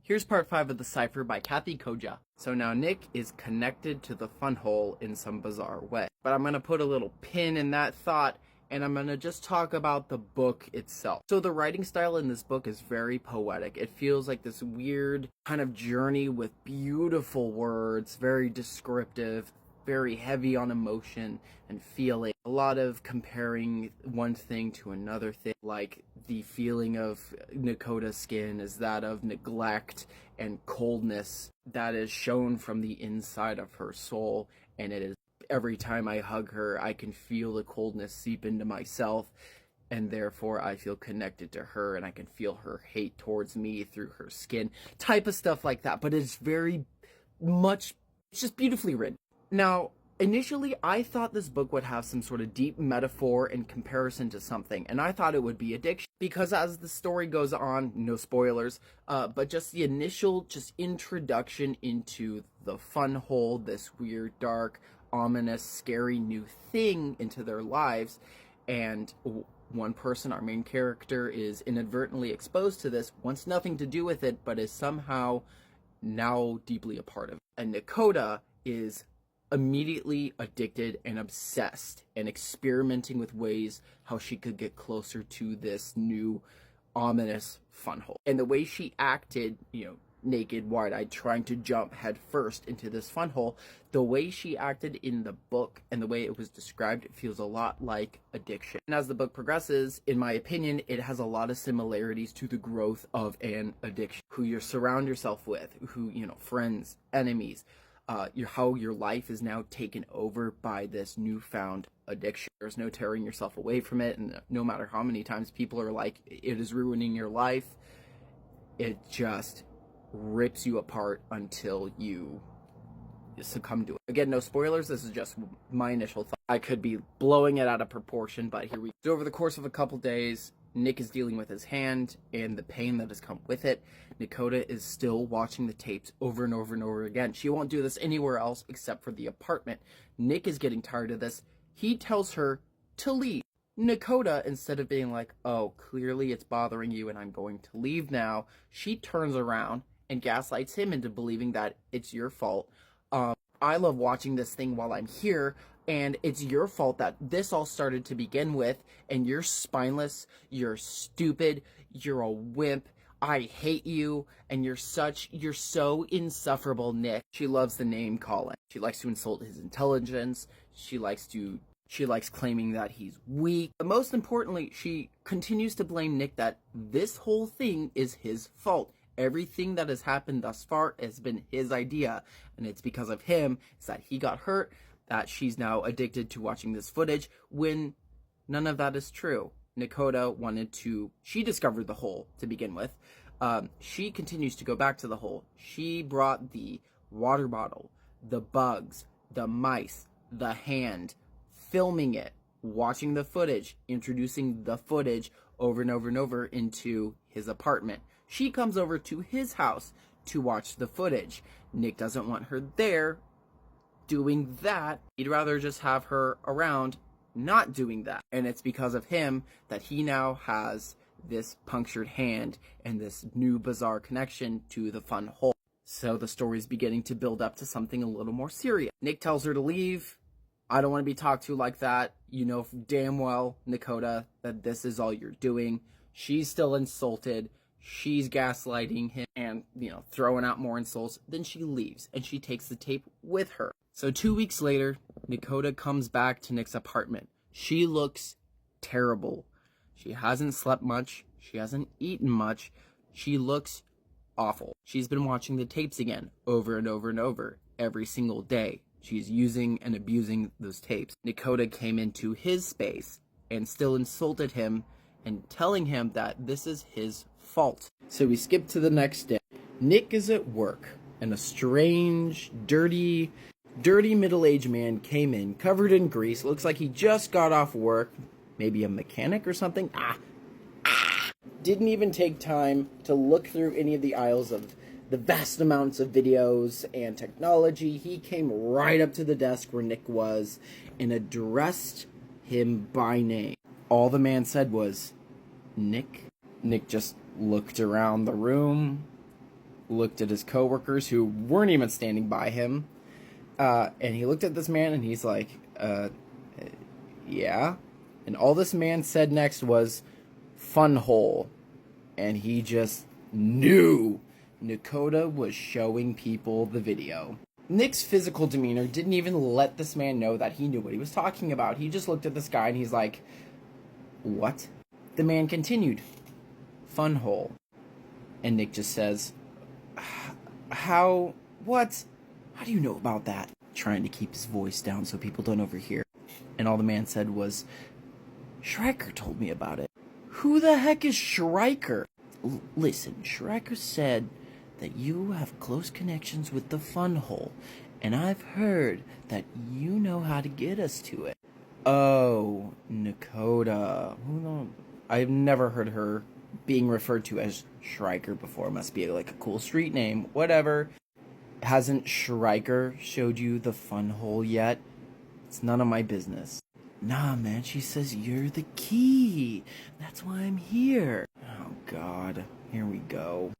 Here's part 5 of the Cipher by Kathy Koja. So now Nick is connected to the fun hole in some bizarre way. But I'm going to put a little pin in that thought, and I'm going to just talk about the book itself. So the writing style in this book is very poetic. It feels like this weird kind of journey with beautiful words, very descriptive, very heavy on emotion and feeling. A lot of comparing one thing to another thing, like the feeling of Nakota's skin is that of neglect and coldness that is shown from the inside of her soul, and it is every time I hug her, I can feel the coldness seep into myself, and therefore I feel connected to her, and I can feel her hate towards me through her skin, type of stuff like that. But it's very much, it's just beautifully written. Now, initially, I thought this book would have some sort of deep metaphor in comparison to something, and I thought it would be addiction. Because as the story goes on, no spoilers, but just the initial introduction into the fun hole, this weird, dark, ominous, scary new thing into their lives, and one person, our main character, is inadvertently exposed to this, wants nothing to do with it, but is somehow now deeply a part of it. And Nakota is immediately addicted and obsessed and experimenting with ways how she could get closer to this new ominous fun hole. And the way she acted, naked, wide-eyed, trying to jump head first into this fun hole, the way she acted in the book and the way it was described, it feels a lot like addiction. And as the book progresses, in my opinion, it has a lot of similarities to the growth of an addiction. Who you surround yourself with, who, friends, enemies, how your life is now taken over by this newfound addiction. There's no tearing yourself away from it, and no matter how many times people are like, it is ruining your life, it just rips you apart until you succumb to it. Again, no spoilers, this is just my initial thought. I could be blowing it out of proportion, but here we go. So over the course of a couple days, Nick is dealing with his hand and the pain that has come with it. Nakota is still watching the tapes over and over and over again. She won't do this anywhere else except for the apartment. Nick is getting tired of this. He tells her to leave. Nakota, instead of being like, oh, clearly it's bothering you and I'm going to leave now, she turns around and gaslights him into believing that it's your fault. I love watching this thing while I'm here, and it's your fault that this all started to begin with, and you're spineless, you're stupid, you're a wimp, I hate you, and you're so insufferable, Nick. She loves the name calling. She likes to insult his intelligence. She likes claiming that he's weak. But most importantly, she continues to blame Nick that this whole thing is his fault. Everything that has happened thus far has been his idea, and it's because of him. It's that he got hurt, that she's now addicted to watching this footage, when none of that is true. Nakota she discovered the hole to begin with. She continues to go back to the hole. She brought the water bottle, the bugs, the mice, the hand, filming it, watching the footage, introducing the footage over and over and over into his apartment. She comes over to his house to watch the footage. Nick doesn't want her there doing that. He'd rather just have her around not doing that. And it's because of him that he now has this punctured hand and this new bizarre connection to the fun hole. So the story's beginning to build up to something a little more serious. Nick tells her to leave. I don't want to be talked to like that. You know damn well, Nakota, that this is all you're doing. She's still insulted. She's gaslighting him and, throwing out more insults. Then she leaves, and she takes the tape with her. So 2 weeks later, Nakota comes back to Nick's apartment. She looks terrible. She hasn't slept much. She hasn't eaten much. She looks awful. She's been watching the tapes again, over and over and over, every single day. She's using and abusing those tapes. Nakota came into his space and still insulted him and telling him that this is his fault. So we skip to the next day. Nick is at work, and a strange, dirty middle-aged man came in, covered in grease. Looks like he just got off work. Maybe a mechanic or something. Didn't even take time to look through any of the aisles of the vast amounts of videos and technology. He came right up to the desk where Nick was and addressed him by name. All the man said was, Nick. Nick just looked around the room, looked at his coworkers who weren't even standing by him. And he looked at this man and he's like, yeah. And all this man said next was, fun hole. And he just knew Nakota was showing people the video. Nick's physical demeanor didn't even let this man know that he knew what he was talking about. He just looked at this guy and he's like, what? The man continued, fun hole. And Nick just says, how, what? How do you know about that? Trying to keep his voice down so people don't overhear. And all the man said was, Shrieker told me about it. Who the heck is Shrieker? Listen, Shrieker said that you have close connections with the fun hole, and I've heard that you know how to get us to it. Oh, Nakota. I've never heard her being referred to as Shrieker before. Must be like a cool street name. Whatever. Hasn't Shrieker showed you the fun hole yet? It's none of my business. Nah, man, she says you're the key. That's why I'm here. Oh, God. Here we go.